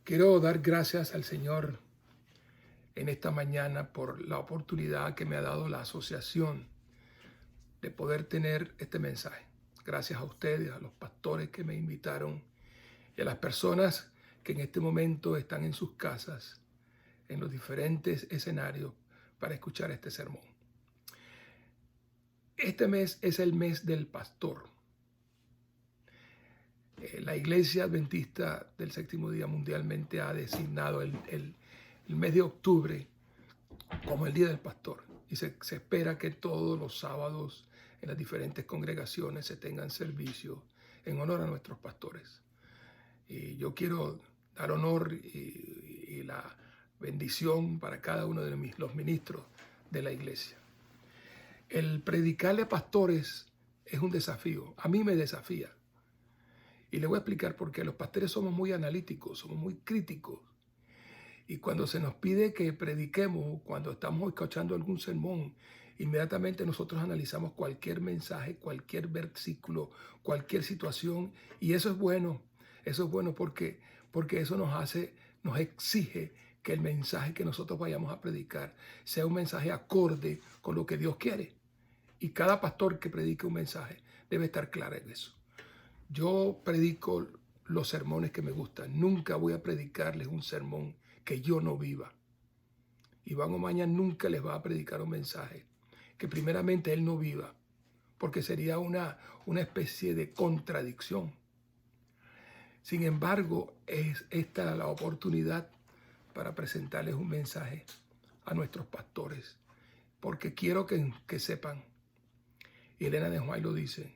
Quiero dar gracias al Señor en esta mañana por la oportunidad que me ha dado la asociación de poder tener este mensaje. Gracias a ustedes, a los pastores que me invitaron y a las personas que en este momento están en sus casas, en los diferentes escenarios para escuchar este sermón. Este mes es el mes del pastor. La Iglesia Adventista del Séptimo Día mundialmente ha designado el mes de octubre como el Día del Pastor. Y se espera que todos los sábados en las diferentes congregaciones se tengan servicios en honor a nuestros pastores. Y yo quiero dar honor y la bendición para cada uno de los ministros de la iglesia. El predicarle a pastores es un desafío. A mí me desafía. Y le voy a explicar por qué. Los pastores somos muy analíticos, somos muy críticos. Y cuando se nos pide que prediquemos, cuando estamos escuchando algún sermón, inmediatamente nosotros analizamos cualquier mensaje, cualquier versículo, cualquier situación. Y eso es bueno. Eso es bueno porque eso nos exige que el mensaje que nosotros vayamos a predicar sea un mensaje acorde con lo que Dios quiere. Y cada pastor que predique un mensaje debe estar claro en eso. Yo predico los sermones que me gustan. Nunca voy a predicarles un sermón que yo no viva. Iván Omaña nunca les va a predicar un mensaje que primeramente él no viva, porque sería una especie de contradicción. Sin embargo, es esta la oportunidad para presentarles un mensaje a nuestros pastores, porque quiero que sepan, y Elena de White lo dice,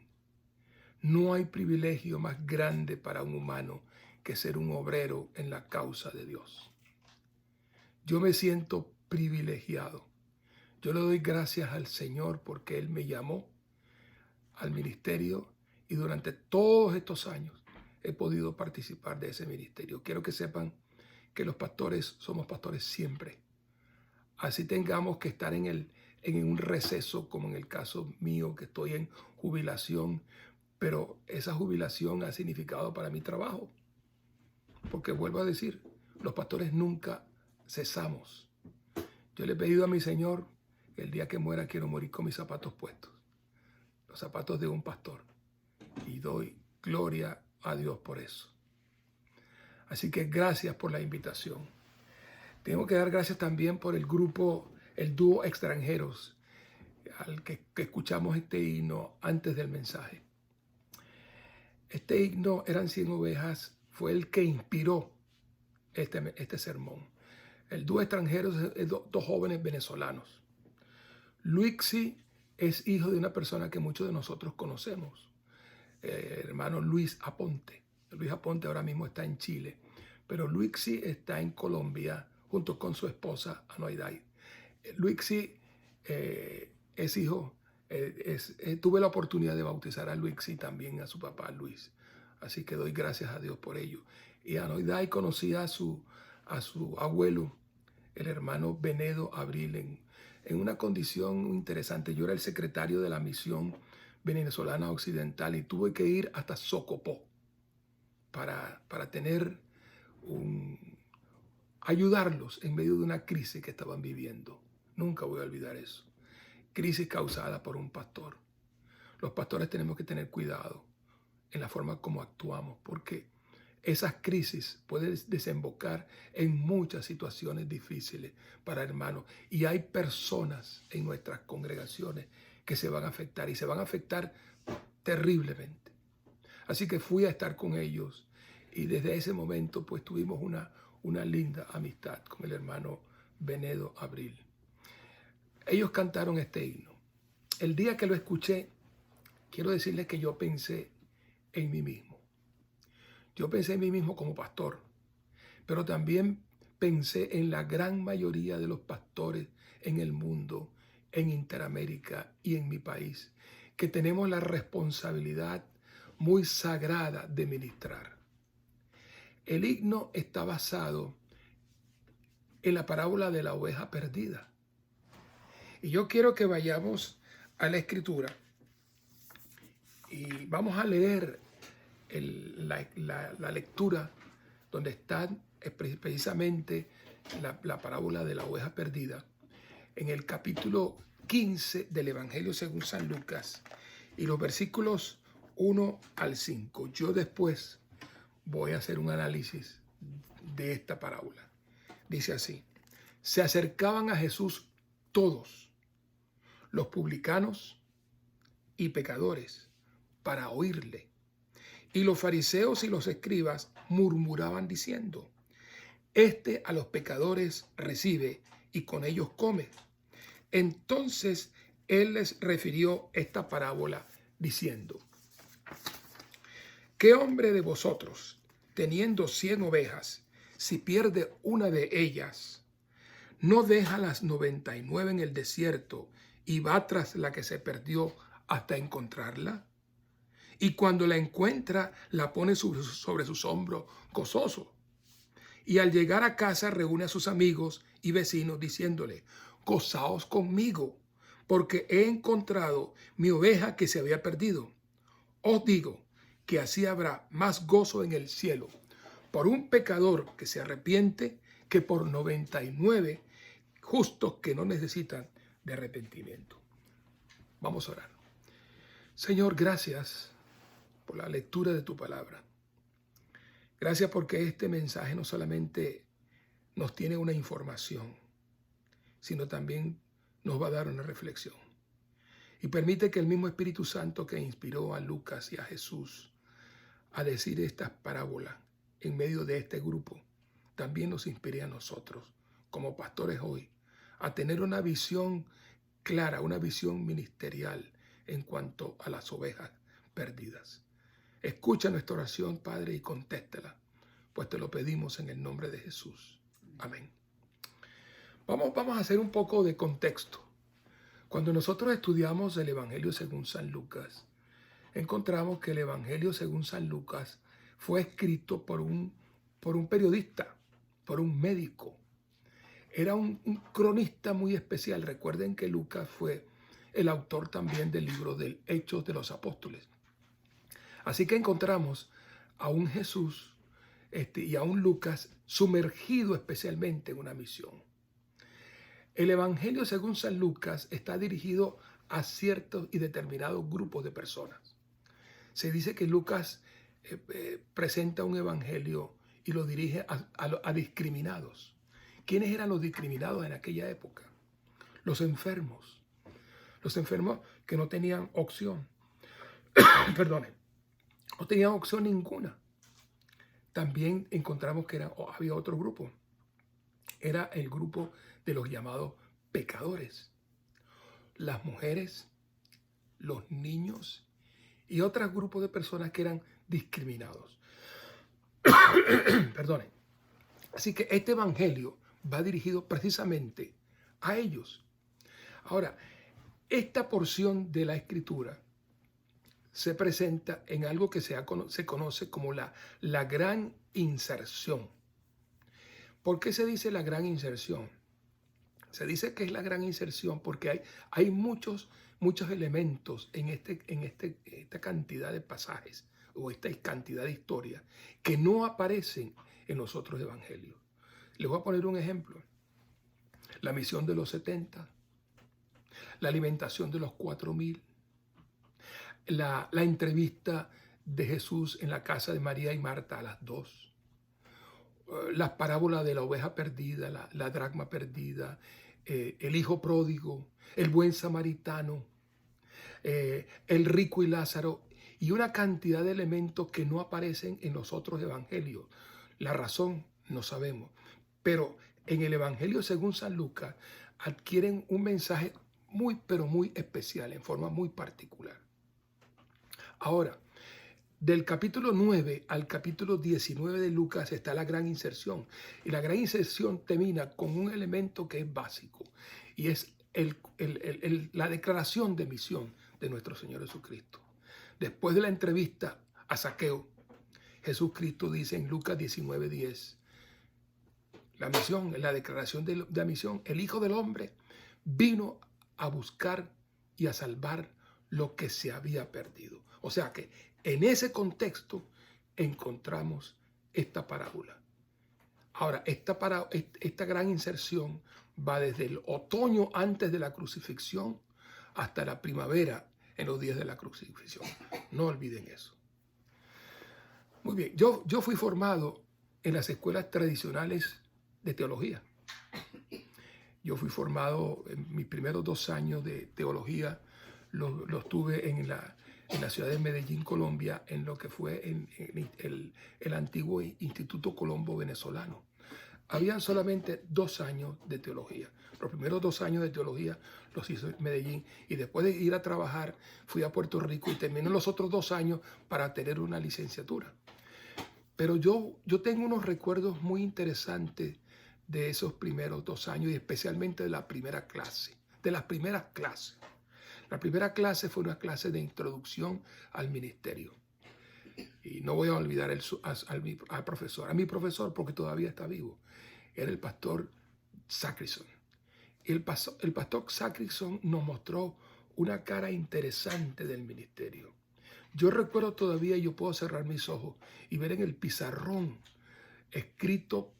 no hay privilegio más grande para un humano que ser un obrero en la causa de Dios. Yo me siento privilegiado. Yo le doy gracias al Señor porque Él me llamó al ministerio y durante todos estos años he podido participar de ese ministerio. Quiero que sepan que los pastores somos pastores siempre. Así tengamos que estar en un receso, como en el caso mío, que estoy en jubilación, pero esa jubilación ha significado para mi trabajo. Porque vuelvo a decir, los pastores nunca cesamos. Yo le he pedido a mi Señor, el día que muera quiero morir con mis zapatos puestos, los zapatos de un pastor. Y doy gloria a Dios por eso. Así que gracias por la invitación. Tengo que dar gracias también por el grupo, el dúo Extranjeros, al que escuchamos este himno antes del mensaje. Este himno, Eran 100 ovejas, fue el que inspiró este sermón. El dúo Extranjeros es dos jóvenes venezolanos. Luixi es hijo de una persona que muchos de nosotros conocemos, hermano Luis Aponte. Luis Aponte ahora mismo está en Chile, pero Luixi está en Colombia junto con su esposa Anoiday. Luixi es hijo, tuve la oportunidad de bautizar a Luixi también a su papá Luis, así que doy gracias a Dios por ello. Y Anoiday conocía a su abuelo, el hermano Benedo Abril, en una condición interesante. Yo era el secretario de la misión venezolana occidental y tuve que ir hasta Socopó para ayudarlos en medio de una crisis que estaban viviendo. Nunca voy a olvidar eso. Crisis causada por un pastor. Los pastores tenemos que tener cuidado en la forma como actuamos, porque esas crisis pueden desembocar en muchas situaciones difíciles para hermanos. Y hay personas en nuestras congregaciones que se van a afectar y se van a afectar terriblemente. Así que fui a estar con ellos y desde ese momento pues tuvimos una linda amistad con el hermano Benedo Abril. Ellos cantaron este himno. El día que lo escuché, quiero decirles que yo pensé en mí mismo. Yo pensé en mí mismo como pastor, pero también pensé en la gran mayoría de los pastores en el mundo, en Interamérica y en mi país, que tenemos la responsabilidad muy sagrada de ministrar. El himno está basado en la parábola de la oveja perdida. Y yo quiero que vayamos a la escritura y vamos a leer la lectura donde están es precisamente la parábola de la oveja perdida, en el capítulo 15 del Evangelio según San Lucas y los versículos 1 al 5. Yo después voy a hacer un análisis de esta parábola. Dice así: se acercaban a Jesús todos, los publicanos y pecadores, para oírle. Y los fariseos y los escribas murmuraban diciendo: este a los pecadores recibe y con ellos come. Entonces él les refirió esta parábola diciendo: ¿qué hombre de vosotros, teniendo 100 ovejas, si pierde una de ellas, no deja las 99 en el desierto y va tras la que se perdió hasta encontrarla? Y cuando la encuentra, la pone sobre sus hombros gozoso. Y al llegar a casa reúne a sus amigos y vecinos diciéndole: gozaos conmigo, porque he encontrado mi oveja que se había perdido. Os digo que así habrá más gozo en el cielo por un pecador que se arrepiente que por 99 justos que no necesitan de arrepentimiento. Vamos a orar. Señor, gracias por la lectura de tu palabra. Gracias porque este mensaje no solamente nos tiene una información, sino también nos va a dar una reflexión. Y permite que el mismo Espíritu Santo que inspiró a Lucas y a Jesús a decir estas parábolas en medio de este grupo, también nos inspire a nosotros, como pastores hoy, a tener una visión clara, una visión ministerial en cuanto a las ovejas perdidas. Escucha nuestra oración, Padre, y contéstala, pues te lo pedimos en el nombre de Jesús. Amén. Vamos a hacer un poco de contexto. Cuando nosotros estudiamos el Evangelio según San Lucas, encontramos que el Evangelio según San Lucas fue escrito por un periodista, por un médico. Era un cronista muy especial. Recuerden que Lucas fue el autor también del libro de Hechos de los Apóstoles. Así que encontramos a un Jesús y a un Lucas sumergido especialmente en una misión. El Evangelio según San Lucas está dirigido a ciertos y determinados grupos de personas. Se dice que Lucas presenta un evangelio y lo dirige a discriminados. ¿Quiénes eran los discriminados en aquella época? Los enfermos. Los enfermos que no tenían opción. Perdonen. No tenían opción ninguna. También encontramos que había otro grupo. Era el grupo de los llamados pecadores. Las mujeres, los niños y otros grupos de personas que eran discriminados. Perdonen. Así que este evangelio va dirigido precisamente a ellos. Ahora, esta porción de la escritura se presenta en algo que se conoce como la gran inserción. ¿Por qué se dice la gran inserción? Se dice que es la gran inserción porque hay muchos elementos en esta cantidad de pasajes o esta cantidad de historias que no aparecen en los otros evangelios. Les voy a poner un ejemplo. La misión de los 70, la alimentación de los 4,000, la entrevista de Jesús en la casa de María y Marta a las 2, las parábolas de la oveja perdida, la dracma perdida, el hijo pródigo, el buen samaritano, el rico y Lázaro, y una cantidad de elementos que no aparecen en los otros evangelios. La razón no sabemos, pero en el Evangelio según San Lucas adquieren un mensaje pero muy especial, en forma muy particular. Ahora, del capítulo 9 al capítulo 19 de Lucas está la gran inserción. Y la gran inserción termina con un elemento que es básico. Y es la declaración de misión de nuestro Señor Jesucristo. Después de la entrevista a Zaqueo, Jesucristo dice en Lucas 19:10, la misión, la declaración de la misión: el Hijo del Hombre vino a buscar y a salvar lo que se había perdido. O sea que en ese contexto encontramos esta parábola. Ahora, esta gran inserción va desde el otoño antes de la crucifixión hasta la primavera en los días de la crucifixión. No olviden eso. Muy bien, yo fui formado en las escuelas tradicionales de teología. Yo fui formado en mis primeros 2 años de teología, los tuve en la ciudad de Medellín, Colombia, en lo que fue el antiguo Instituto Colombo Venezolano. Habían solamente 2 años de teología. Los primeros 2 años de teología los hice en Medellín y después de ir a trabajar fui a Puerto Rico y terminé los otros 2 años para tener una licenciatura. Pero yo tengo unos recuerdos muy interesantes de esos primeros 2 años y especialmente de la primera clase, de las primeras clases. La primera clase fue una clase de introducción al ministerio. Y no voy a olvidar al profesor, a mi profesor porque todavía está vivo. Era el pastor Sacrison. Y el pastor Sacrison nos mostró una cara interesante del ministerio. Yo recuerdo todavía, yo puedo cerrar mis ojos y ver en el pizarrón escrito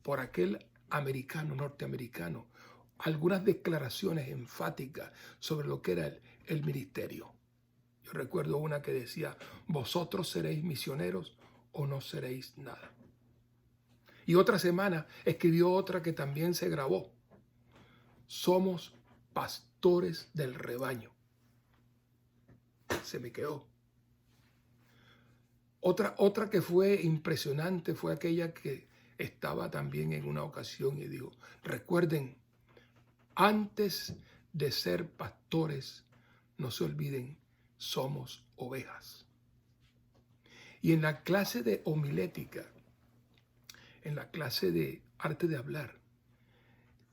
por aquel norteamericano, algunas declaraciones enfáticas sobre lo que era el ministerio. Yo recuerdo una que decía, vosotros seréis misioneros o no seréis nada. Y otra semana escribió otra que también se grabó. Somos pastores del rebaño. Se me quedó. Otra que fue impresionante fue aquella que estaba también en una ocasión y dijo, recuerden, antes de ser pastores, no se olviden, somos ovejas. Y en la clase de homilética, en la clase de arte de hablar,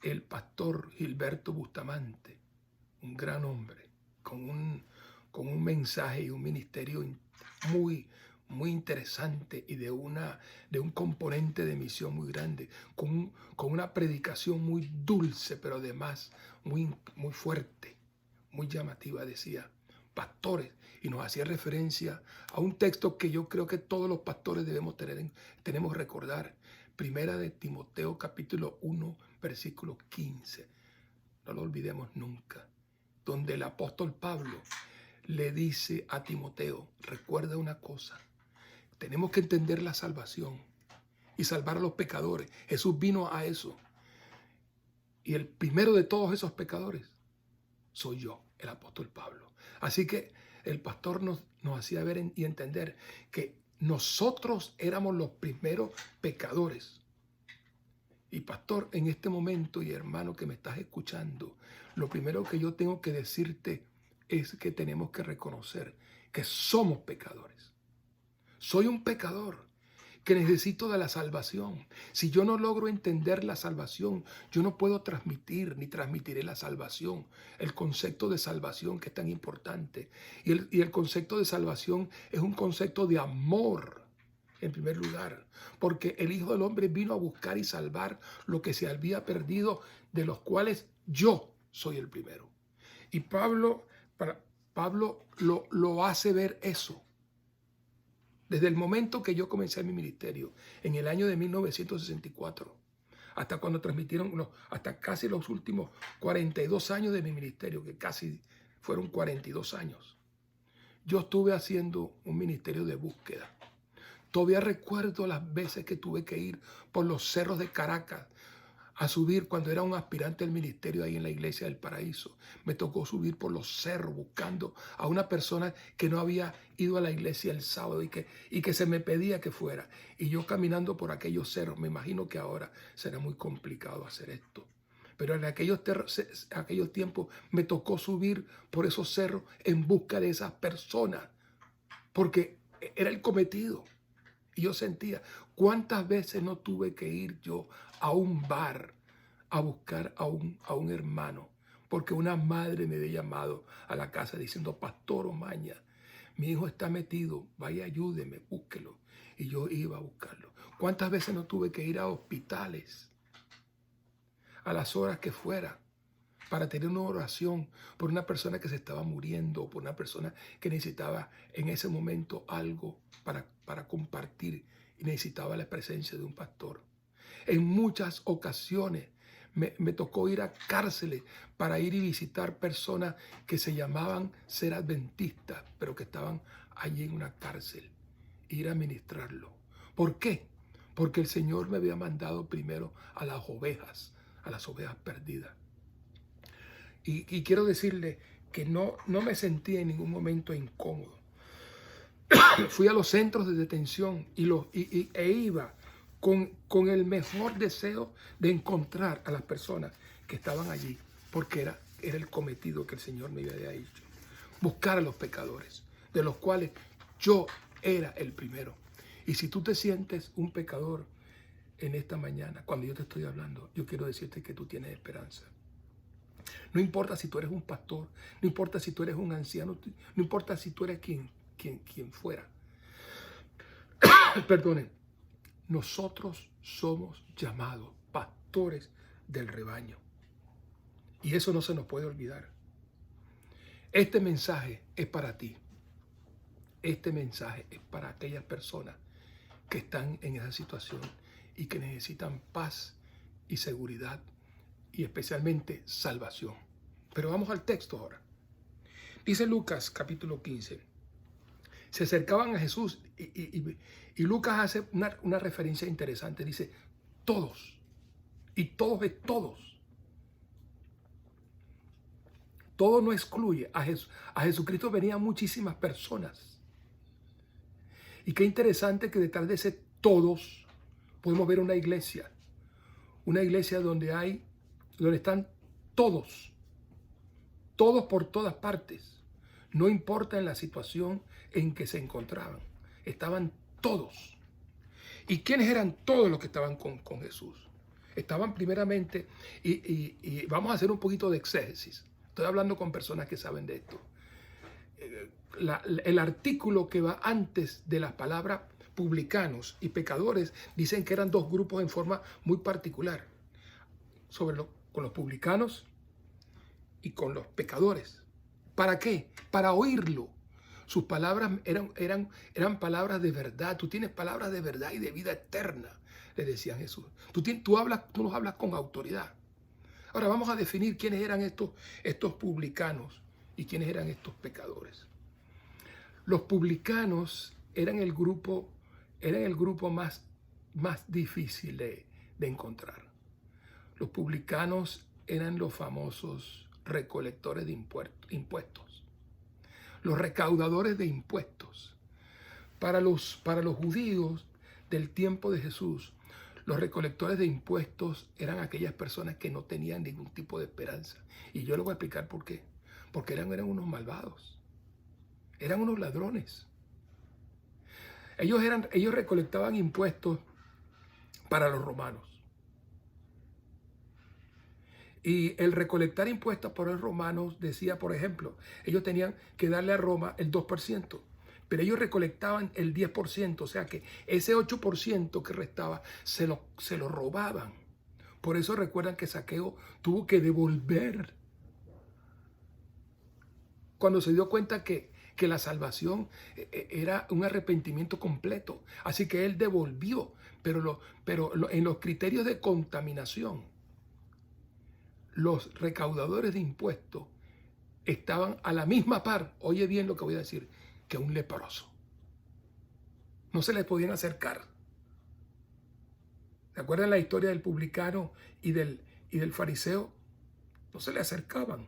el pastor Gilberto Bustamante, un gran hombre, con un mensaje y un ministerio muy, muy interesante y de un componente de misión muy grande, con una predicación muy dulce, pero además muy, muy fuerte, muy llamativa, decía, pastores, y nos hacía referencia a un texto que yo creo que todos los pastores tenemos que recordar, Primera de Timoteo capítulo 1, versículo 15, no lo olvidemos nunca, donde el apóstol Pablo le dice a Timoteo, recuerda una cosa, tenemos que entender la salvación y salvar a los pecadores. Jesús vino a eso. Y el primero de todos esos pecadores soy yo, el apóstol Pablo. Así que el pastor nos hacía ver y entender que nosotros éramos los primeros pecadores. Y pastor, en este momento y hermano que me estás escuchando, lo primero que yo tengo que decirte es que tenemos que reconocer que somos pecadores. Soy un pecador que necesito de la salvación. Si yo no logro entender la salvación, yo no puedo transmitir ni transmitiré la salvación. El concepto de salvación que es tan importante. Y el concepto de salvación es un concepto de amor, en primer lugar. Porque el Hijo del Hombre vino a buscar y salvar lo que se había perdido, de los cuales yo soy el primero. Y Pablo lo hace ver eso. Desde el momento que yo comencé mi ministerio, en el año de 1964, hasta cuando transmitieron, hasta casi los últimos 42 años de mi ministerio, que casi fueron 42 años, yo estuve haciendo un ministerio de búsqueda. Todavía recuerdo las veces que tuve que ir por los cerros de Caracas a subir cuando era un aspirante al ministerio ahí en la Iglesia del Paraíso. Me tocó subir por los cerros buscando a una persona que no había ido a la iglesia el sábado y que se me pedía que fuera. Y yo caminando por aquellos cerros, me imagino que ahora será muy complicado hacer esto. Pero en aquellos tiempos me tocó subir por esos cerros en busca de esas personas, porque era el cometido. Y yo sentía, ¿cuántas veces no tuve que ir yo a un bar a buscar a un hermano? Porque una madre me había llamado a la casa diciendo, Pastor Omaña, mi hijo está metido, vaya, ayúdeme, búsquelo. Y yo iba a buscarlo. ¿Cuántas veces no tuve que ir a hospitales a las horas que fuera para tener una oración por una persona que se estaba muriendo, por una persona que necesitaba en ese momento algo para compartir y necesitaba la presencia de un pastor? En muchas ocasiones me tocó ir a cárceles para ir y visitar personas que se llamaban ser adventistas, pero que estaban allí en una cárcel. Ir a ministrarlo. ¿Por qué? Porque el Señor me había mandado primero a las ovejas perdidas. Y quiero decirle que no me sentí en ningún momento incómodo. Fui a los centros de detención e iba con el mejor deseo de encontrar a las personas que estaban allí, porque era el cometido que el Señor me había dicho. Buscar a los pecadores, de los cuales yo era el primero. Y si tú te sientes un pecador en esta mañana, cuando yo te estoy hablando, yo quiero decirte que tú tienes esperanza. No importa si tú eres un pastor, no importa si tú eres un anciano, no importa si tú eres quien fuera. Perdonen, nosotros somos llamados pastores del rebaño. Y eso no se nos puede olvidar. Este mensaje es para ti. Este mensaje es para aquellas personas que están en esa situación y que necesitan paz y seguridad y especialmente salvación. Pero vamos al texto ahora. Dice Lucas capítulo 15. Se acercaban a Jesús y Lucas hace una referencia interesante. Dice, todos. Y todos es todos. Todo no excluye. A Jesucristo venían muchísimas personas. Y qué interesante que detrás de ese todos podemos ver una iglesia. Una iglesia donde están todos. Todos por todas partes. No importa en la situación en que se encontraban. Estaban todos. ¿Y quiénes eran todos los que estaban con Jesús? Estaban primeramente, y vamos a hacer un poquito de exégesis. Estoy hablando con personas que saben de esto. El artículo que va antes de las palabras publicanos y pecadores dicen que eran dos grupos en forma muy particular. Con los publicanos y con los pecadores. ¿Para qué? Para oírlo. Sus palabras eran palabras de verdad. Tú tienes palabras de verdad y de vida eterna, le decía Jesús. Tú los hablas con autoridad. Ahora vamos a definir quiénes eran estos publicanos y quiénes eran estos pecadores. Los publicanos eran el grupo más difícil de encontrar. Los publicanos eran los famosos recolectores de impuestos. Los recaudadores de impuestos. Para los judíos del tiempo de Jesús, los recolectores de impuestos eran aquellas personas que no tenían ningún tipo de esperanza. Y yo les voy a explicar por qué. Porque eran unos malvados. Eran unos ladrones. Ellos recolectaban impuestos para los romanos. Y el recolectar impuestos por los romanos decía, por ejemplo, ellos tenían que darle a Roma el 2%, pero ellos recolectaban el 10%, o sea que ese 8% que restaba se lo robaban. Por eso recuerdan que Zaqueo tuvo que devolver. Cuando se dio cuenta que la salvación era un arrepentimiento completo. Así que él devolvió, pero en los criterios de contaminación, los recaudadores de impuestos estaban a la misma par, oye bien lo que voy a decir, que un leproso. No se les podían acercar. ¿Se acuerdan la historia del publicano y del fariseo? No se le acercaban.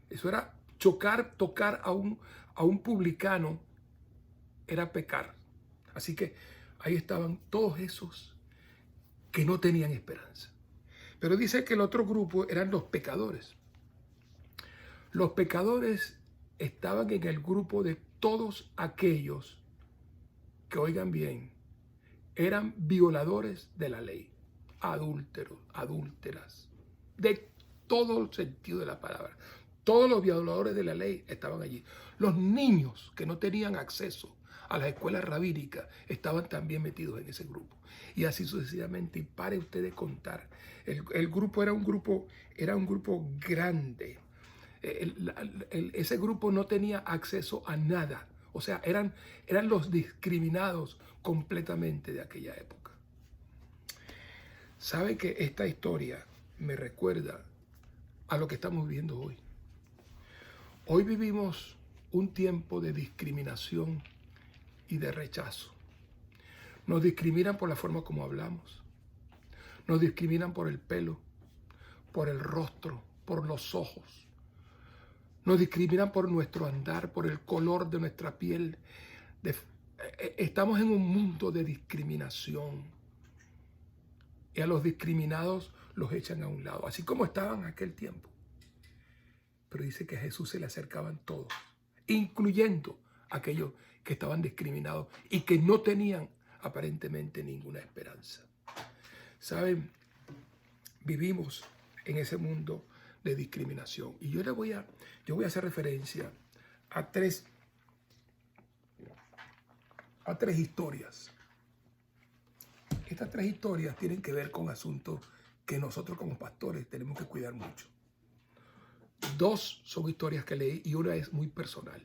Eso era tocar a un publicano era pecar. Así que ahí estaban todos esos que no tenían esperanza. Pero dice que el otro grupo eran los pecadores. Los pecadores estaban en el grupo de todos aquellos que, oigan bien, eran violadores de la ley, adúlteros, adúlteras, de todo el sentido de la palabra. Todos los violadores de la ley estaban allí. Los niños que no tenían acceso a las escuelas rabínicas estaban también metidos en ese grupo. Y así sucesivamente. Y pare usted de contar. El grupo era un grupo grande. Ese grupo no tenía acceso a nada. O sea, eran los discriminados completamente de aquella época. Sabe que esta historia me recuerda a lo que estamos viviendo hoy. Hoy vivimos un tiempo de discriminación y de rechazo. Nos discriminan por la forma como hablamos. Nos discriminan por el pelo, por el rostro, por los ojos. Nos discriminan por nuestro andar, por el color de nuestra piel. Estamos en un mundo de discriminación. Y a los discriminados los echan a un lado, así como estaban en aquel tiempo. Pero dice que a Jesús se le acercaban todos, incluyendo aquellos que estaban discriminados y que no tenían aparentemente ninguna esperanza. ¿Saben? Vivimos en ese mundo de discriminación. Y yo voy a hacer referencia a tres historias. Estas tres historias tienen que ver con asuntos que nosotros como pastores tenemos que cuidar mucho. Dos son historias que leí y una es muy personal.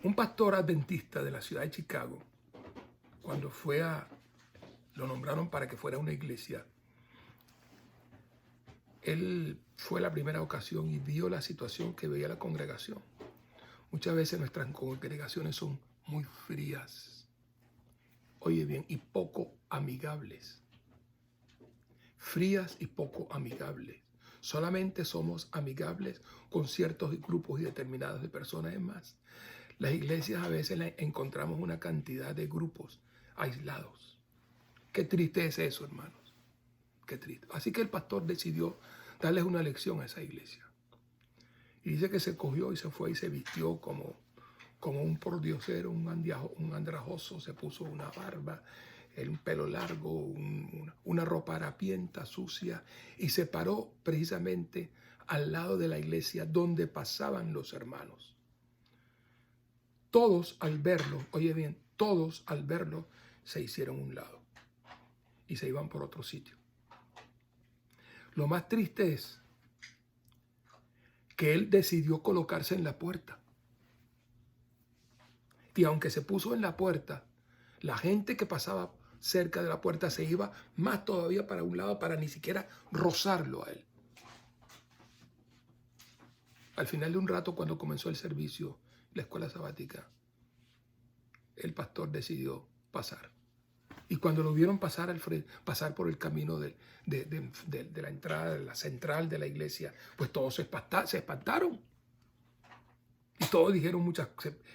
Un pastor adventista de la ciudad de Chicago, cuando lo nombraron para que fuera una iglesia, él fue la primera ocasión y vio la situación que veía la congregación. Muchas veces nuestras congregaciones son muy frías, oye bien, y poco amigables. Frías y poco amigables. Solamente somos amigables con ciertos grupos y determinados de personas. Es más, las iglesias a veces encontramos una cantidad de grupos aislados. Qué triste es eso, hermanos. Qué triste. Así que el pastor decidió darles una lección a esa iglesia. Y dice que se cogió y se fue y se vistió como un pordiosero, un andrajoso. Se puso una barba, un pelo largo, una ropa harapienta, sucia, y se paró precisamente al lado de la iglesia donde pasaban los hermanos. Todos al verlo, oye bien, todos al verlo se hicieron un lado y se iban por otro sitio. Lo más triste es que él decidió colocarse en la puerta. Y aunque se puso en la puerta, la gente que pasaba cerca de la puerta se iba más todavía para un lado para ni siquiera rozarlo a él. Al final de un rato, cuando comenzó el servicio, la escuela sabática, el pastor decidió pasar. Y cuando lo vieron pasar por el camino de la entrada, de la central de la iglesia, pues todos se espantaron. Y todos dijeron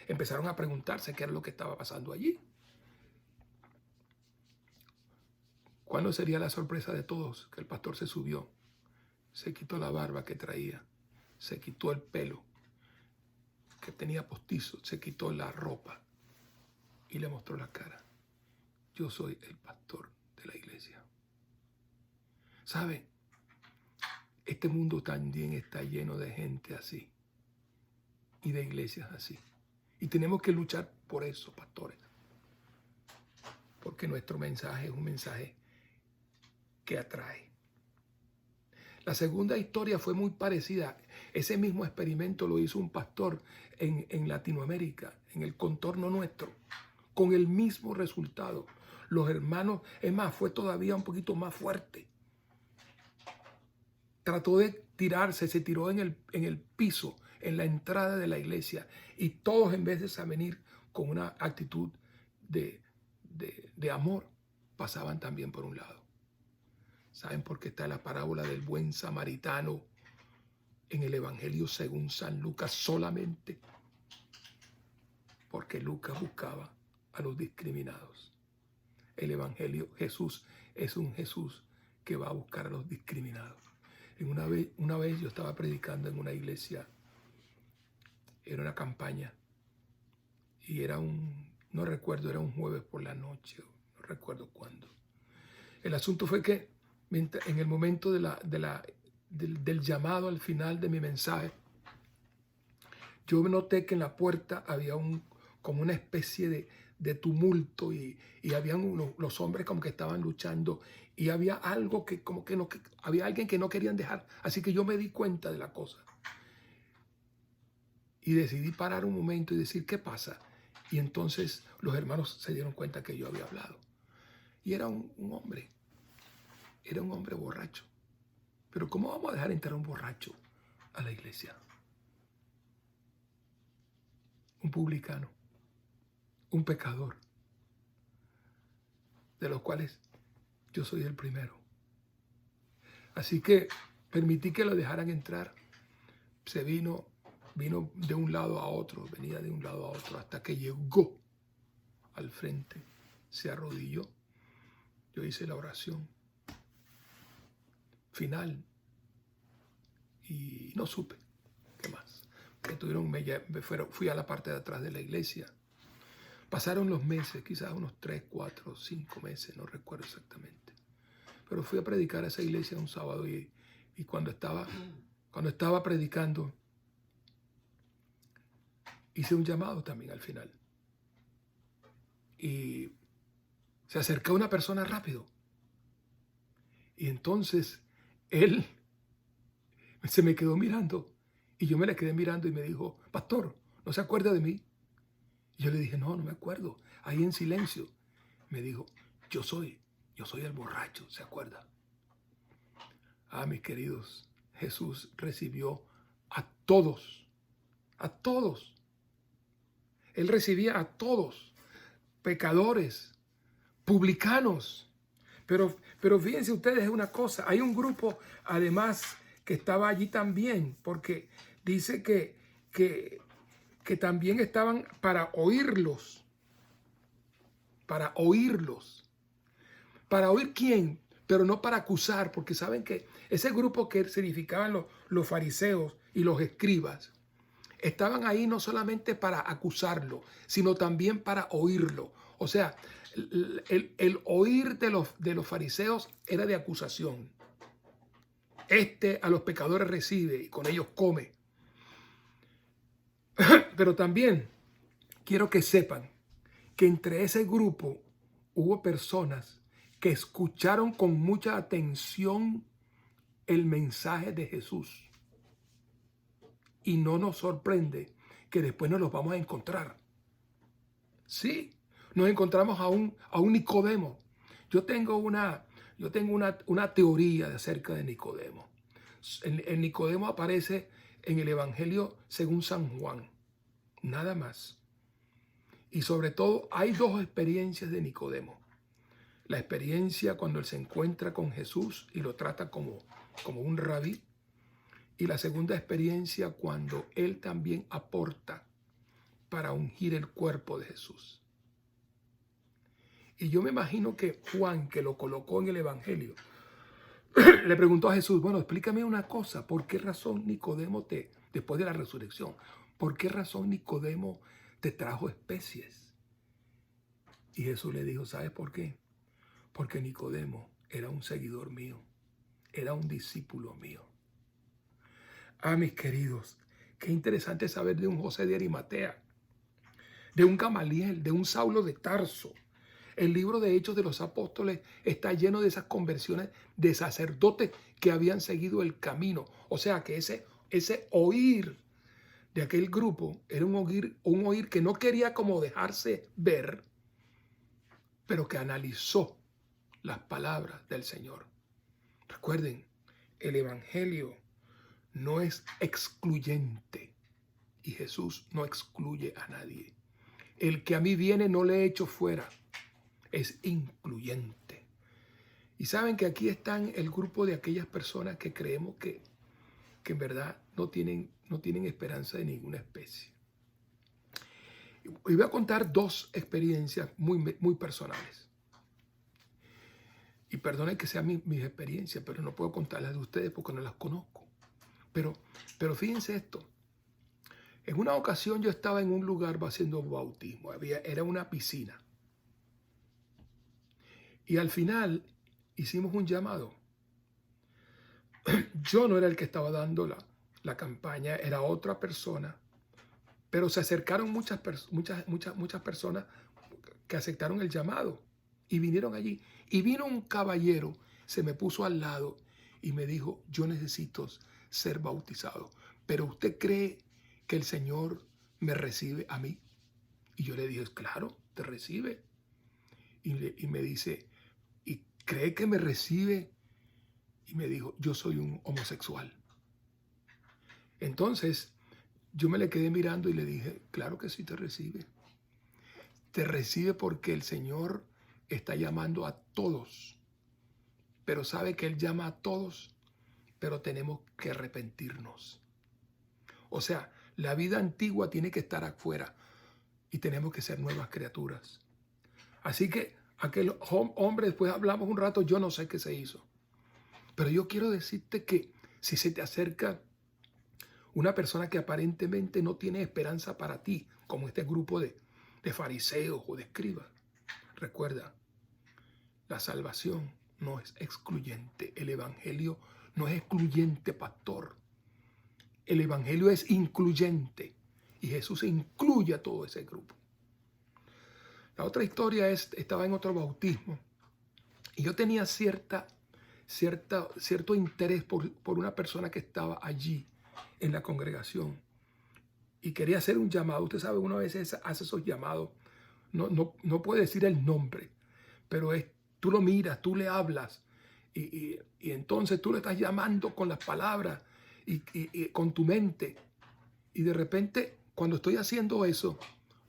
empezaron a preguntarse qué era lo que estaba pasando allí. ¿Cuándo sería la sorpresa de todos? Que el pastor se subió, se quitó la barba que traía, se quitó el pelo que tenía postizo, se quitó la ropa y le mostró la cara. Yo soy el pastor de la iglesia. ¿Sabe? Este mundo también está lleno de gente así y de iglesias así. Y tenemos que luchar por eso, pastores. Porque nuestro mensaje es un mensaje que atrae. La segunda historia fue muy parecida. Ese mismo experimento lo hizo un pastor en Latinoamérica, en el contorno nuestro, con el mismo resultado. Los hermanos, es más, fue todavía un poquito más fuerte. Trató de tirarse, se tiró en el piso, en la entrada de la iglesia, y todos, en vez de venir con una actitud de amor, pasaban también por un lado. ¿Saben por qué está la parábola del buen samaritano en el Evangelio según San Lucas? Solamente porque Lucas buscaba a los discriminados. El Evangelio, Jesús es un Jesús que va a buscar a los discriminados. Una vez yo estaba predicando en una iglesia, era una campaña, y no recuerdo, era un jueves por la noche, no recuerdo cuándo. El asunto fue que en el momento del llamado al final de mi mensaje, yo noté que en la puerta había como una especie de tumulto y habían los hombres como que estaban luchando y había algo que había alguien que no querían dejar. Así que yo me di cuenta de la cosa y decidí parar un momento y decir, ¿qué pasa? Y entonces los hermanos se dieron cuenta que yo había hablado. Y era un hombre. Era un hombre borracho. Pero ¿cómo vamos a dejar entrar a un borracho a la iglesia? Un publicano, un pecador, de los cuales yo soy el primero. Así que permití que lo dejaran entrar. Se vino de un lado a otro, venía de un lado a otro, hasta que llegó al frente, se arrodilló. Yo hice la oración final y no supe qué más. Fui a la parte de atrás de la iglesia. Pasaron los meses, quizás unos 3, 4, 5 meses, no recuerdo exactamente. Pero fui a predicar a esa iglesia un sábado y cuando estaba predicando, hice un llamado también al final. Y se acercó una persona rápido. Y entonces él se me quedó mirando y yo me le quedé mirando y me dijo, pastor, ¿no se acuerda de mí? Y yo le dije, no me acuerdo. Ahí en silencio. Me dijo, yo soy el borracho, ¿se acuerda? Ah, mis queridos, Jesús recibió a todos, a todos. Él recibía a todos, pecadores, publicanos. Pero fíjense ustedes una cosa, hay un grupo además que estaba allí también, porque dice que también estaban para oírlos. Para oírlos. ¿Para oír quién? Pero no para acusar, porque saben que ese grupo que significaban los fariseos y los escribas, estaban ahí no solamente para acusarlo, sino también para oírlo. O sea, el oír de los fariseos era de acusación. A los pecadores recibe y con ellos come. Pero también quiero que sepan que entre ese grupo hubo personas que escucharon con mucha atención el mensaje de Jesús. Y no nos sorprende que después nos los vamos a encontrar. Sí, nos encontramos a un Nicodemo. Yo tengo una teoría acerca de Nicodemo. El Nicodemo aparece en el Evangelio según San Juan, nada más. Y sobre todo hay dos experiencias de Nicodemo. La experiencia cuando él se encuentra con Jesús y lo trata como un rabí. Y la segunda experiencia cuando él también aporta para ungir el cuerpo de Jesús. Y yo me imagino que Juan, que lo colocó en el Evangelio, le preguntó a Jesús, bueno, explícame una cosa, ¿por qué razón Nicodemo después de la resurrección, por qué razón Nicodemo te trajo especies? Y Jesús le dijo, ¿sabes por qué? Porque Nicodemo era un seguidor mío, era un discípulo mío. Ah, mis queridos, qué interesante saber de un José de Arimatea, de un Gamaliel, de un Saulo de Tarso. El libro de Hechos de los Apóstoles está lleno de esas conversiones de sacerdotes que habían seguido el camino. O sea que ese oír de aquel grupo era un oír que no quería como dejarse ver, pero que analizó las palabras del Señor. Recuerden, el Evangelio no es excluyente y Jesús no excluye a nadie. El que a mí viene no le echo fuera. Es incluyente. Y saben que aquí están el grupo de aquellas personas que creemos que en verdad no tienen esperanza de ninguna especie. Y voy a contar dos experiencias muy personales. Y perdonen que sean mis experiencias, pero no puedo contarlas de ustedes porque no las conozco. Pero fíjense esto. En una ocasión yo estaba en un lugar haciendo bautismo. Era una piscina. Y al final hicimos un llamado. Yo no era el que estaba dando la campaña, era otra persona. Pero se acercaron muchas personas que aceptaron el llamado y vinieron allí. Y vino un caballero, se me puso al lado y me dijo, yo necesito ser bautizado. ¿Pero usted cree que el Señor me recibe a mí? Y yo le dije, claro, te recibe. Y me dice, cree que me recibe y me dijo, yo soy un homosexual. Entonces yo me le quedé mirando y le dije, claro que sí te recibe. Te recibe porque el Señor está llamando a todos, pero sabe que Él llama a todos, pero tenemos que arrepentirnos. O sea, la vida antigua tiene que estar afuera y tenemos que ser nuevas criaturas. Así que aquel hombre, después hablamos un rato, yo no sé qué se hizo. Pero yo quiero decirte que si se te acerca una persona que aparentemente no tiene esperanza para ti, como este grupo de fariseos o de escribas, recuerda, la salvación no es excluyente. El evangelio no es excluyente, pastor. El evangelio es incluyente y Jesús incluye a todo ese grupo. La otra historia estaba en otro bautismo y yo tenía cierto interés por una persona que estaba allí en la congregación y quería hacer un llamado. Usted sabe, uno a veces hace esos llamados, no puede decir el nombre, pero tú lo miras, tú le hablas y entonces tú le estás llamando con las palabras y con tu mente. Y de repente, cuando estoy haciendo eso,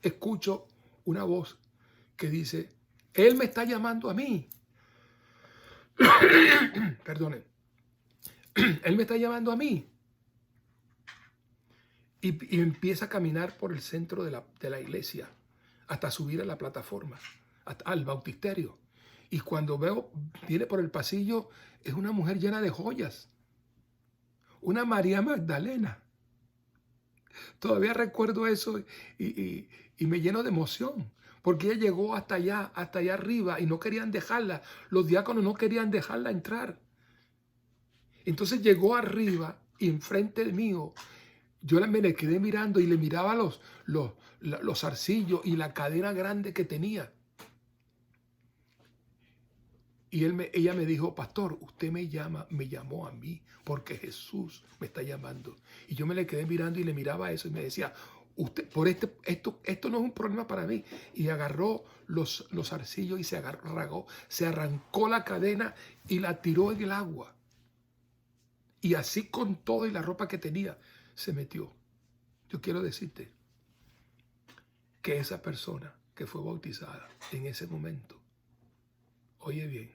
escucho una voz que dice, Él me está llamando a mí. Perdonen. Él me está llamando a mí. Y empieza a caminar por el centro de la iglesia hasta subir a la plataforma, al bautisterio. Y cuando veo, viene por el pasillo, es una mujer llena de joyas. Una María Magdalena. Todavía recuerdo eso y me lleno de emoción. Porque ella llegó hasta allá arriba y no querían dejarla. Los diáconos no querían dejarla entrar. Entonces llegó arriba y enfrente mío, yo me le quedé mirando y le miraba los zarcillos y la cadena grande que tenía. Y ella me dijo, pastor, usted me llamó a mí porque Jesús me está llamando. Y yo me le quedé mirando y le miraba eso y me decía, esto no es un problema para mí. Y agarró los zarcillos y se arrancó la cadena y la tiró en el agua. Y así con todo y la ropa que tenía, se metió. Yo quiero decirte que esa persona que fue bautizada en ese momento, oye bien,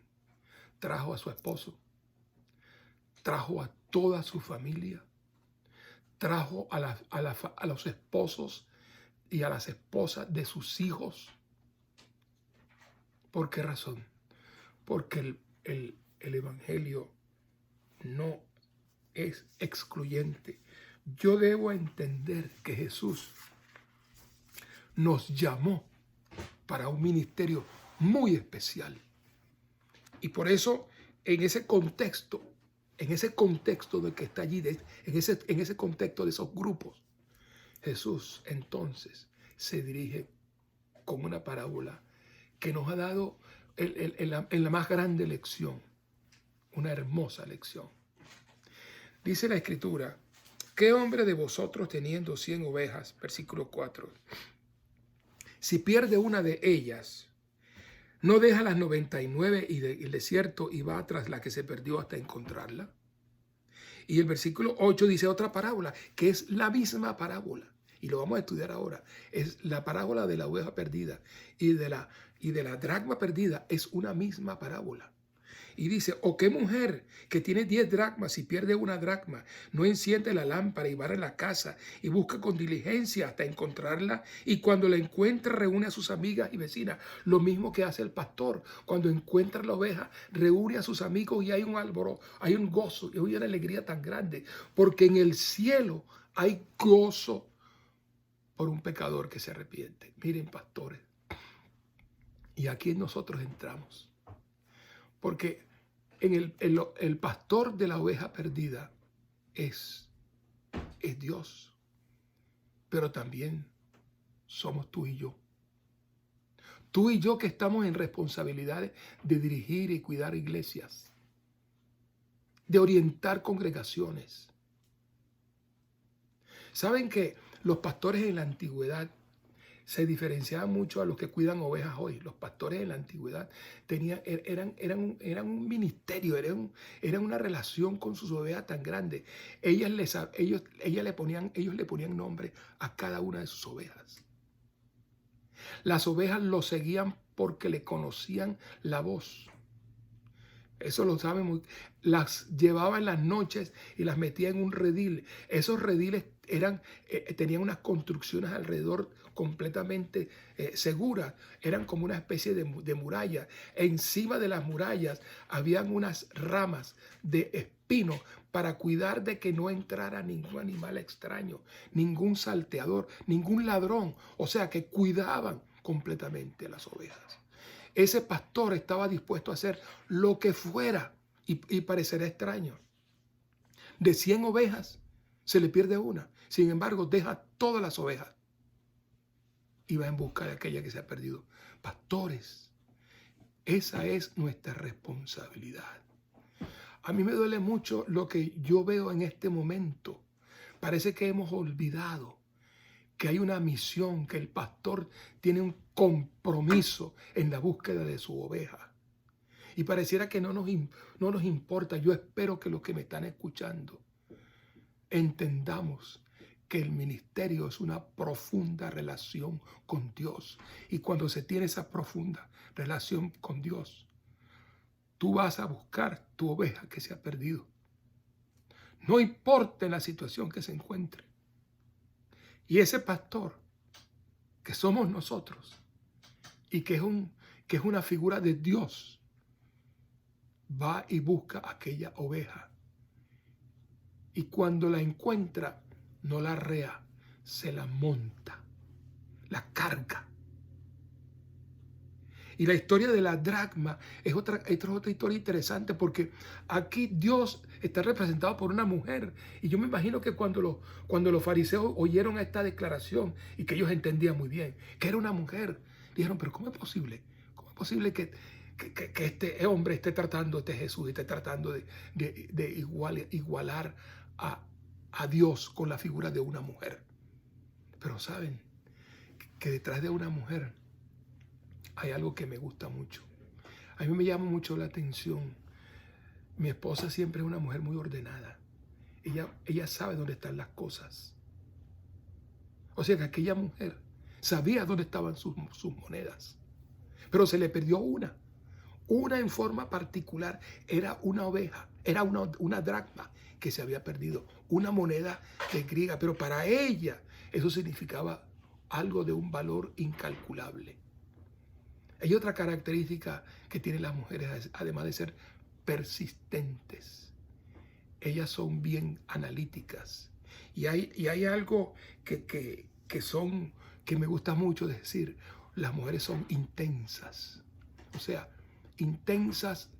trajo a su esposo, trajo a toda su familia, trajo a los esposos y a las esposas de sus hijos. ¿Por qué razón? Porque el evangelio no es excluyente. Yo debo entender que Jesús nos llamó para un ministerio muy especial. Y por eso, en ese contexto de que está allí, en ese contexto de esos grupos, Jesús entonces se dirige con una parábola que nos ha dado en la más grande lección, una hermosa lección. Dice la Escritura, ¿qué hombre de vosotros teniendo 100 ovejas? Versículo 4. Si pierde una de ellas, ¿no deja las 99 y el desierto y va tras la que se perdió hasta encontrarla? Y el versículo 8 dice otra parábola, que es la misma parábola. Y lo vamos a estudiar ahora. Es la parábola de la oveja perdida y de la dracma perdida. Es una misma parábola. Y dice, ¿o qué mujer que tiene 10 dracmas y pierde una dracma no enciende la lámpara y barre la casa y busca con diligencia hasta encontrarla? Y cuando la encuentra reúne a sus amigas y vecinas. Lo mismo que hace el pastor. Cuando encuentra la oveja, reúne a sus amigos y hay un alboroto, hay un gozo y hay una alegría tan grande. Porque en el cielo hay gozo por un pecador que se arrepiente. Miren, pastores, y aquí nosotros entramos. Porque el pastor de la oveja perdida es Dios. Pero también somos tú y yo. Tú y yo que estamos en responsabilidades de dirigir y cuidar iglesias, de orientar congregaciones. ¿Saben que los pastores en la antigüedad se diferenciaba mucho a los que cuidan ovejas hoy. Los pastores en la antigüedad eran un ministerio, eran una relación con sus ovejas tan grande. Ellos le ponían nombre a cada una de sus ovejas. Las ovejas lo seguían porque le conocían la voz. Eso lo saben muy. Las llevaba en las noches y las metía en un redil. Esos rediles tenían unas construcciones alrededor completamente seguras. Eran como una especie de muralla. Encima de las murallas habían unas ramas de espino para cuidar de que no entrara ningún animal extraño, ningún salteador, ningún ladrón. O sea, que cuidaban completamente las ovejas. Ese pastor estaba dispuesto a hacer lo que fuera y parecerá extraño. De 100 ovejas se le pierde una. Sin embargo, deja todas las ovejas y va en busca de aquella que se ha perdido. Pastores, esa es nuestra responsabilidad. A mí me duele mucho lo que yo veo en este momento. Parece que hemos olvidado que hay una misión, que el pastor tiene un compromiso en la búsqueda de su oveja. Y pareciera que no nos importa. Yo espero que los que me están escuchando entendamos que el ministerio es una profunda relación con Dios. Y cuando se tiene esa profunda relación con Dios, tú vas a buscar tu oveja que se ha perdido. No importa la situación que se encuentre. Y ese pastor, que somos nosotros, y que es una figura de Dios, va y busca aquella oveja. Y cuando la encuentra, no la arrea, se la monta, la carga. Y la historia de la dracma es otra historia interesante, porque aquí Dios está representado por una mujer. Y yo me imagino que cuando los fariseos oyeron esta declaración, y que ellos entendían muy bien que era una mujer, dijeron, pero ¿cómo es posible? ¿Cómo es posible que este hombre esté tratando, este Jesús esté tratando de igualar a Dios con la figura de una mujer? Pero saben que detrás de una mujer hay algo que me gusta mucho. A mí me llama mucho la atención. Mi esposa siempre es una mujer muy ordenada. Ella sabe dónde están las cosas. O sea que aquella mujer sabía dónde estaban sus monedas. Pero se le perdió una. Una en forma particular. Era una oveja. Era una dracma que se había perdido. Una moneda griega. Pero para ella eso significaba algo de un valor incalculable. Hay otra característica que tienen las mujeres, además de ser persistentes. Ellas son bien analíticas. Y hay algo que me gusta mucho decir. Las mujeres son intensas. O sea, intensas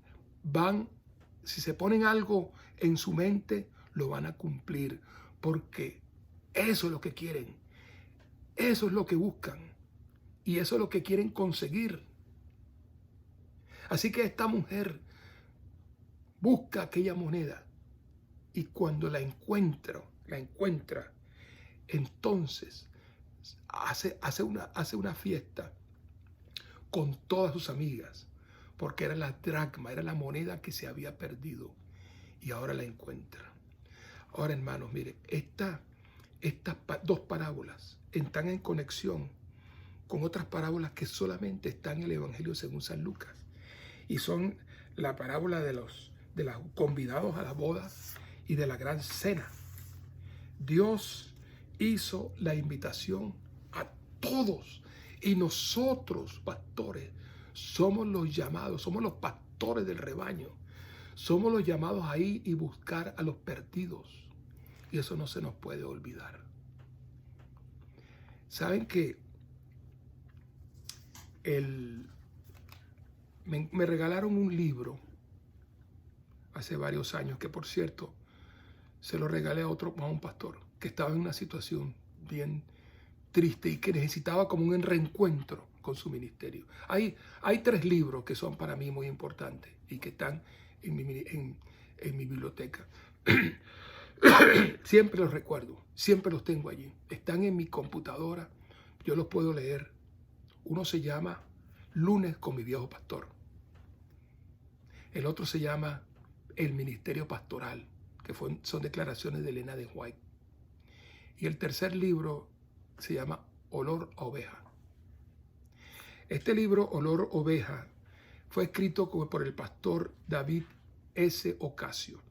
si se ponen algo en su mente, lo van a cumplir. Porque eso es lo que quieren. Eso es lo que buscan. Y eso es lo que quieren conseguir. Así que esta mujer busca aquella moneda y cuando la encuentra, entonces hace una fiesta con todas sus amigas, porque era la dracma, era la moneda que se había perdido y ahora la encuentra. Ahora, hermanos, mire, estas dos parábolas están en conexión con otras parábolas que solamente están en el Evangelio según San Lucas. Y son la parábola de los convidados a la boda y de la gran cena. Dios hizo la invitación a todos. Y nosotros, pastores, somos los llamados, somos los pastores del rebaño. Somos los llamados a ir y buscar a los perdidos. Y eso no se nos puede olvidar. ¿Saben que me regalaron un libro hace varios años, que por cierto se lo regalé a un pastor que estaba en una situación bien triste y que necesitaba como un reencuentro con su ministerio? Hay 3 libros que son para mí muy importantes y que están en mi biblioteca. Siempre los recuerdo, siempre los tengo allí. Están en mi computadora, Yo los puedo leer. Uno se llama Lunes con mi viejo pastor. El otro se llama El Ministerio Pastoral, que son declaraciones de Elena de White. Y el tercer libro se llama Olor a Oveja. Este libro, Olor a Oveja, fue escrito por el pastor David S. Ocasio.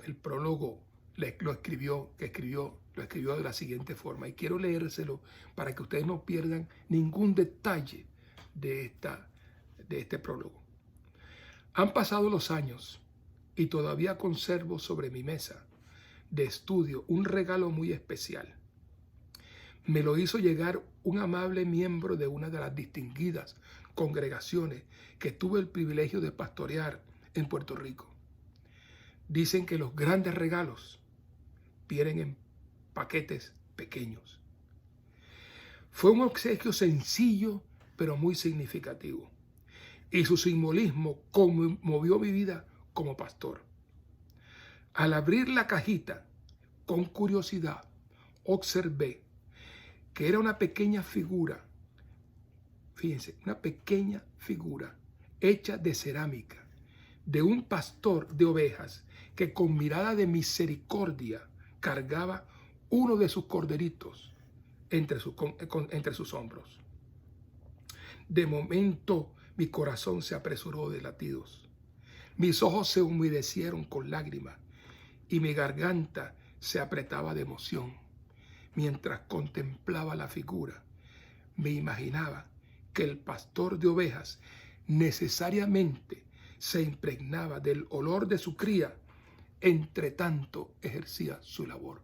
El prólogo lo escribió de la siguiente forma, y quiero leérselo para que ustedes no pierdan ningún detalle de este prólogo. Han pasado los años y todavía conservo sobre mi mesa de estudio un regalo muy especial. Me lo hizo llegar un amable miembro de una de las distinguidas congregaciones que tuve el privilegio de pastorear en Puerto Rico. Dicen que los grandes regalos vienen en paquetes pequeños. Fue un obsequio sencillo, pero muy significativo. Y su simbolismo conmovió mi vida como pastor. Al abrir la cajita, con curiosidad, observé que era una pequeña figura, fíjense, una pequeña figura hecha de cerámica, de un pastor de ovejas que con mirada de misericordia cargaba uno de sus corderitos entre sus hombros. De momento mi corazón se apresuró de latidos, mis ojos se humedecieron con lágrimas y mi garganta se apretaba de emoción. Mientras contemplaba la figura, me imaginaba que el pastor de ovejas necesariamente se impregnaba del olor de su cría, entre tanto ejercía su labor.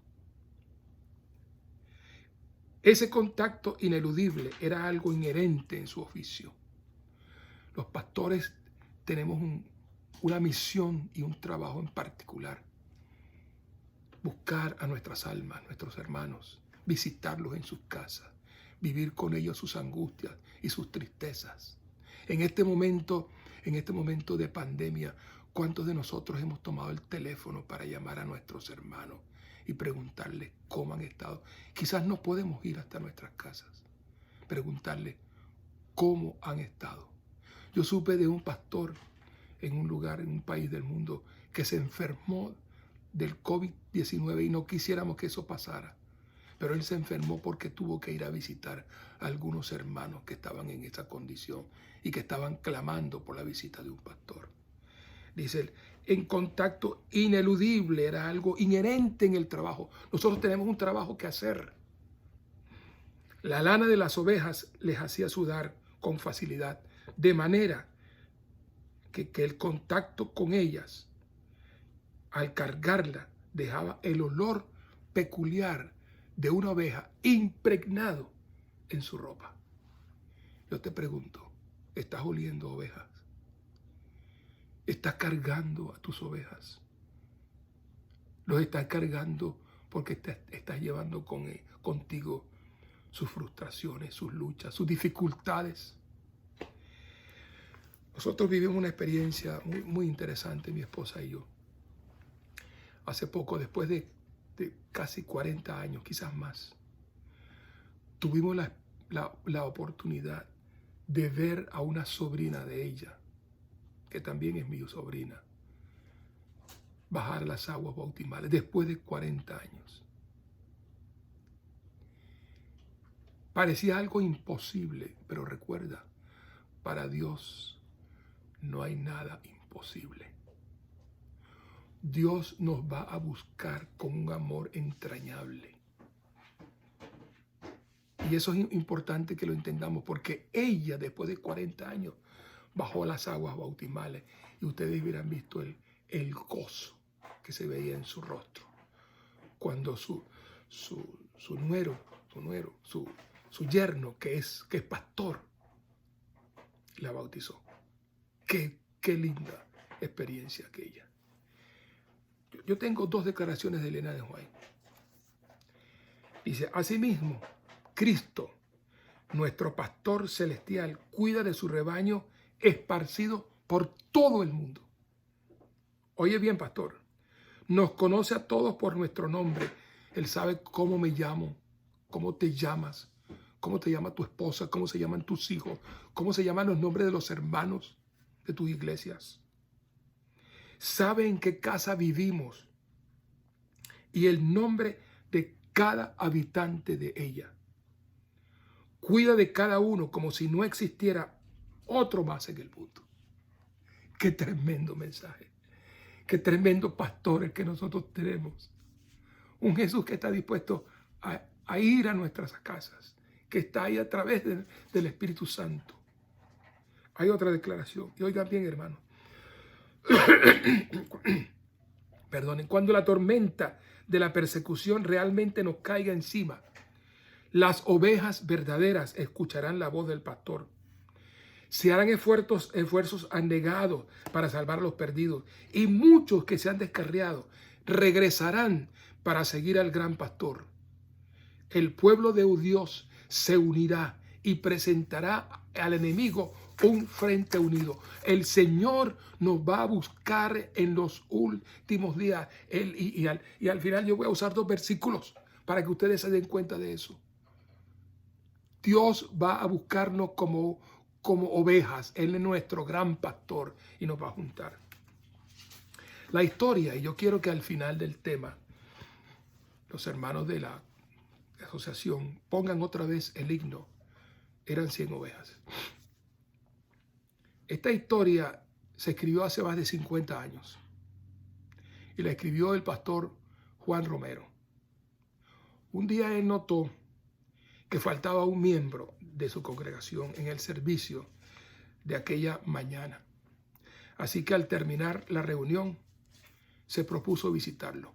Ese contacto ineludible era algo inherente en su oficio. Los pastores tenemos una misión y un trabajo en particular. Buscar a nuestras almas, nuestros hermanos, visitarlos en sus casas, vivir con ellos sus angustias y sus tristezas. En este momento de pandemia, ¿cuántos de nosotros hemos tomado el teléfono para llamar a nuestros hermanos y preguntarles cómo han estado? Quizás no podemos ir hasta nuestras casas, preguntarles cómo han estado. Yo supe de un pastor en un lugar, en un país del mundo, que se enfermó del COVID-19 y no quisiéramos que eso pasara. Pero él se enfermó porque tuvo que ir a visitar a algunos hermanos que estaban en esa condición y que estaban clamando por la visita de un pastor. Dice él, en contacto ineludible, era algo inherente en el trabajo. Nosotros tenemos un trabajo que hacer. La lana de las ovejas les hacía sudar con facilidad, de manera que el contacto con ellas, al cargarla, dejaba el olor peculiar de una oveja impregnado en su ropa. Yo te pregunto, ¿estás oliendo ovejas? ¿Estás cargando a tus ovejas? ¿Los estás cargando porque estás llevando contigo sus frustraciones, sus luchas, sus dificultades? Nosotros vivimos una experiencia muy, muy interesante, mi esposa y yo. Hace poco, después de casi 40 años, quizás más, tuvimos la oportunidad de ver a una sobrina de ella, que también es mi sobrina, bajar las aguas bautismales después de 40 años. Parecía algo imposible, pero recuerda, para Dios no hay nada imposible. Dios nos va a buscar con un amor entrañable. Y eso es importante que lo entendamos, porque ella, después de 40 años, bajó las aguas bautismales y ustedes hubieran visto el gozo que se veía en su rostro cuando su yerno, que es pastor, la bautizó. Qué linda experiencia aquella. Yo tengo dos declaraciones de Elena de White. Dice, asimismo, Cristo, nuestro pastor celestial, cuida de su rebaño esparcido por todo el mundo. Oye bien, pastor, nos conoce a todos por nuestro nombre. Él sabe cómo me llamo, cómo te llamas, cómo te llama tu esposa, cómo se llaman tus hijos, cómo se llaman los nombres de los hermanos de tus iglesias. Sabe en qué casa vivimos y el nombre de cada habitante de ella. Cuida de cada uno como si no existiera otro más en el mundo. Qué tremendo mensaje. Qué tremendo pastores que nosotros tenemos. Un Jesús que está dispuesto a ir a nuestras casas, que está ahí a través del Espíritu Santo. Hay otra declaración. Y oigan bien, hermano. Perdonen. Cuando la tormenta de la persecución realmente nos caiga encima, las ovejas verdaderas escucharán la voz del pastor. Se harán esfuerzos abnegados para salvar a los perdidos. Y muchos que se han descarriado regresarán para seguir al gran pastor. El pueblo de Dios se unirá y presentará al enemigo un frente unido. El Señor nos va a buscar en los últimos días. Y al final yo voy a usar 2 versículos para que ustedes se den cuenta de eso. Dios va a buscarnos como ovejas. Él es nuestro gran pastor y nos va a juntar. La historia, y yo quiero que al final del tema los hermanos de la asociación pongan otra vez el himno. Eran 100 ovejas. Esta historia se escribió hace más de 50 años y la escribió el pastor Juan Romero. Un día él notó que faltaba un miembro de su congregación en el servicio de aquella mañana. Así que al terminar la reunión, se propuso visitarlo.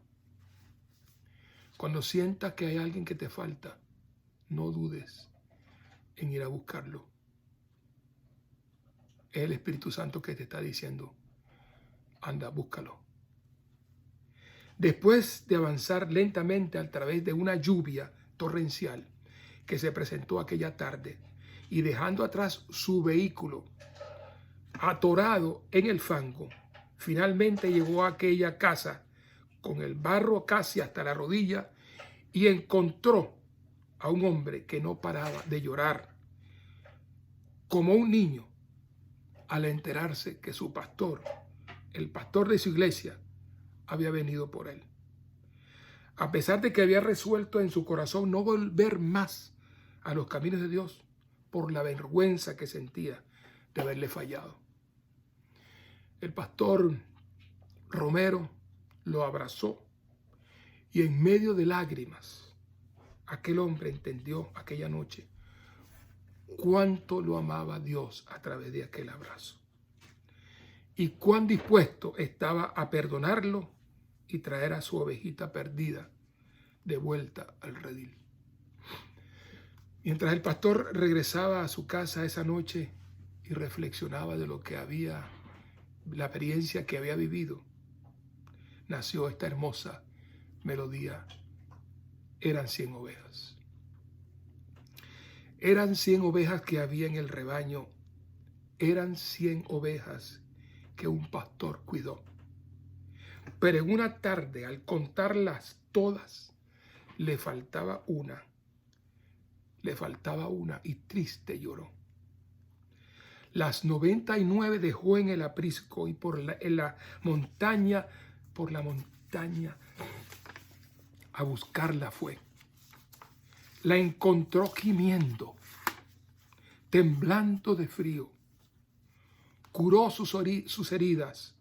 Cuando sientas que hay alguien que te falta, no dudes en ir a buscarlo. Es el Espíritu Santo que te está diciendo, anda, búscalo. Después de avanzar lentamente a través de una lluvia torrencial que se presentó aquella tarde y dejando atrás su vehículo atorado en el fango, finalmente llegó a aquella casa con el barro casi hasta la rodilla y encontró a un hombre que no paraba de llorar como un niño al enterarse que su pastor, el pastor de su iglesia, había venido por él. A pesar de que había resuelto en su corazón no volver más a los caminos de Dios por la vergüenza que sentía de haberle fallado. El pastor Romero lo abrazó y en medio de lágrimas aquel hombre entendió aquella noche cuánto lo amaba Dios a través de aquel abrazo y cuán dispuesto estaba a perdonarlo y traer a su ovejita perdida de vuelta al redil. Mientras el pastor regresaba a su casa esa noche y reflexionaba de lo que había, la experiencia que había vivido, nació esta hermosa melodía. Eran 100 ovejas. Eran 100 ovejas que había en el rebaño. Eran 100 ovejas que un pastor cuidó. Pero en una tarde, al contarlas todas, le faltaba una y triste lloró. Las 99 dejó en el aprisco y por la montaña a buscarla fue. La encontró gimiendo, temblando de frío. Curó sus heridas,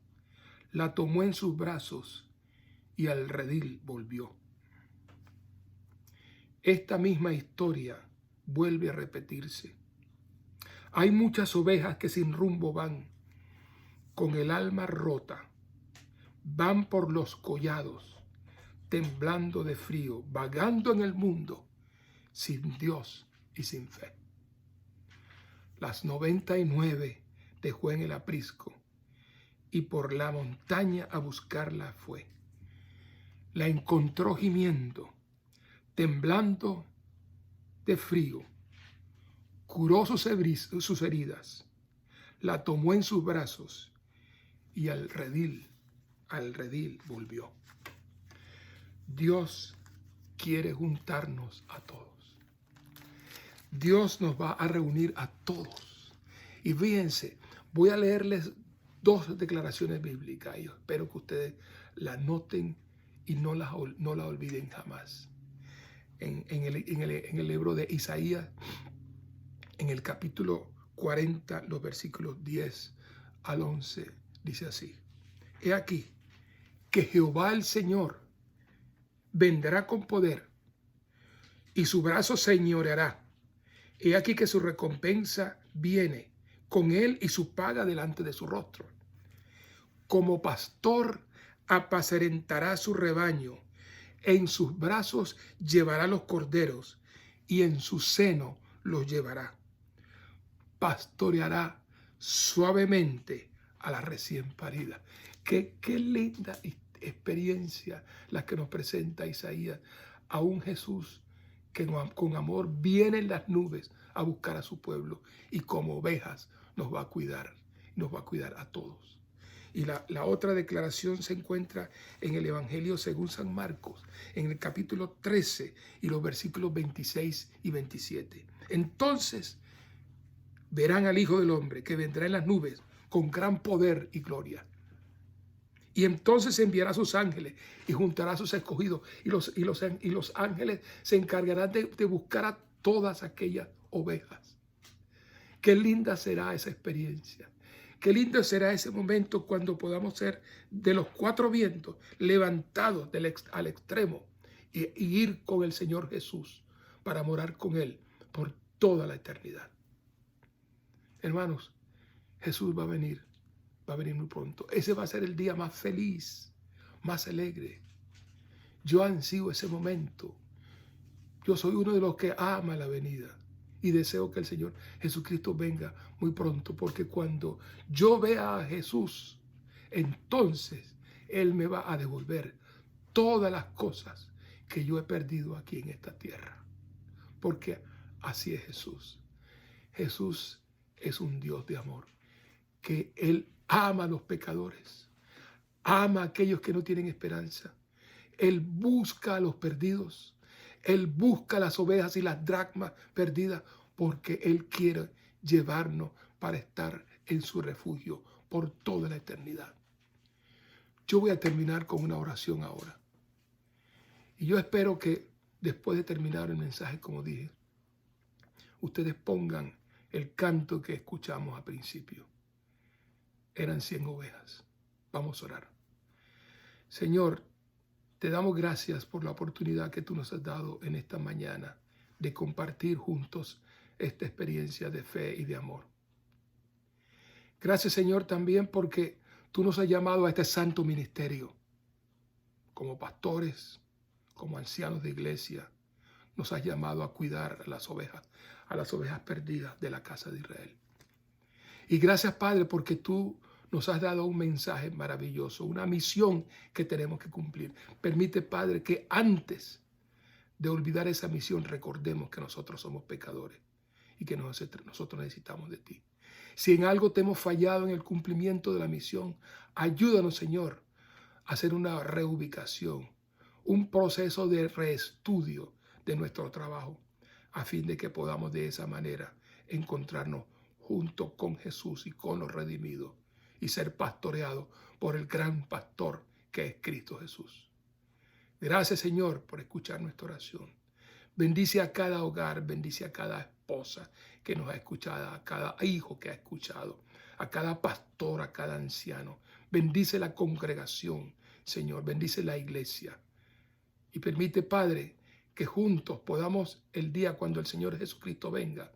la tomó en sus brazos y al redil volvió. Esta misma historia vuelve a repetirse. Hay muchas ovejas que sin rumbo van, con el alma rota, van por los collados, temblando de frío, vagando en el mundo, sin Dios y sin fe. Las 99 dejó en el aprisco y por la montaña a buscarla fue. La encontró gimiendo, temblando de frío, curó sus heridas, la tomó en sus brazos y al redil volvió. Dios quiere juntarnos a todos. Dios nos va a reunir a todos. Y fíjense, voy a leerles dos declaraciones bíblicas y espero que ustedes las noten y no la olviden jamás. En el libro de Isaías, en el capítulo 40, los versículos 10 al 11, dice así: He aquí que Jehová el Señor vendrá con poder y su brazo señoreará. He aquí que su recompensa viene con él y su paga delante de su rostro. Como pastor apacentará su rebaño, en sus brazos llevará los corderos y en su seno los llevará. Pastoreará suavemente a la recién parida. Qué linda experiencia la que nos presenta Isaías, a un Jesús que con amor viene en las nubes a buscar a su pueblo y como ovejas nos va a cuidar a todos. Y la otra declaración se encuentra en el Evangelio según San Marcos, en el capítulo 13 y los versículos 26 y 27. Entonces verán al Hijo del Hombre que vendrá en las nubes con gran poder y gloria. Y entonces enviará a sus ángeles y juntará a sus escogidos. Y los ángeles se encargarán de buscar a todas aquellas ovejas. Qué linda será esa experiencia. Qué lindo será ese momento cuando podamos ser de los cuatro vientos levantados al extremo y ir con el Señor Jesús para morar con Él por toda la eternidad. Hermanos, Jesús va a venir muy pronto. Ese va a ser el día más feliz, más alegre. Yo ansío ese momento. Yo soy uno de los que ama la venida y deseo que el Señor Jesucristo venga muy pronto, porque cuando yo vea a Jesús, entonces Él me va a devolver todas las cosas que yo he perdido aquí en esta tierra. Porque así es Jesús. Jesús es un Dios de amor, que Él ama a los pecadores, ama a aquellos que no tienen esperanza. Él busca a los perdidos. Él busca las ovejas y las dracmas perdidas porque Él quiere llevarnos para estar en su refugio por toda la eternidad. Yo voy a terminar con una oración ahora. Y yo espero que después de terminar el mensaje, como dije, ustedes pongan el canto que escuchamos al principio. Eran 100 ovejas. Vamos a orar. Señor, te damos gracias por la oportunidad que tú nos has dado en esta mañana de compartir juntos esta experiencia de fe y de amor. Gracias, Señor, también porque tú nos has llamado a este santo ministerio. Como pastores, como ancianos de iglesia, nos has llamado a cuidar a las ovejas perdidas de la casa de Israel. Y gracias, Padre, porque tú nos has dado un mensaje maravilloso, una misión que tenemos que cumplir. Permite, Padre, que antes de olvidar esa misión recordemos que nosotros somos pecadores y que nosotros necesitamos de ti. Si en algo te hemos fallado en el cumplimiento de la misión, ayúdanos, Señor, a hacer una reubicación, un proceso de reestudio de nuestro trabajo, a fin de que podamos de esa manera encontrarnos junto con Jesús y con los redimidos y ser pastoreados por el gran pastor que es Cristo Jesús. Gracias, Señor, por escuchar nuestra oración. Bendice a cada hogar, bendice a cada esposa que nos ha escuchado, a cada hijo que ha escuchado, a cada pastor, a cada anciano. Bendice la congregación, Señor, bendice la iglesia. Y permite, Padre, que juntos podamos el día cuando el Señor Jesucristo venga,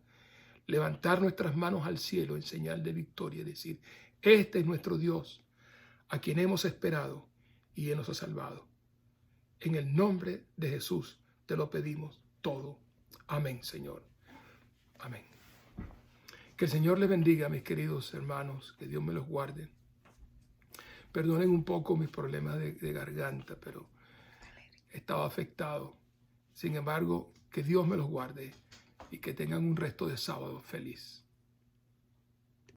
levantar nuestras manos al cielo en señal de victoria y decir: este es nuestro Dios, a quien hemos esperado y Él nos ha salvado. En el nombre de Jesús te lo pedimos todo. Amén, Señor. Amén. Que el Señor les bendiga, mis queridos hermanos, que Dios me los guarde. Perdonen un poco mis problemas de garganta, pero estaba afectado. Sin embargo, que Dios me los guarde y que tengan un resto de sábado feliz.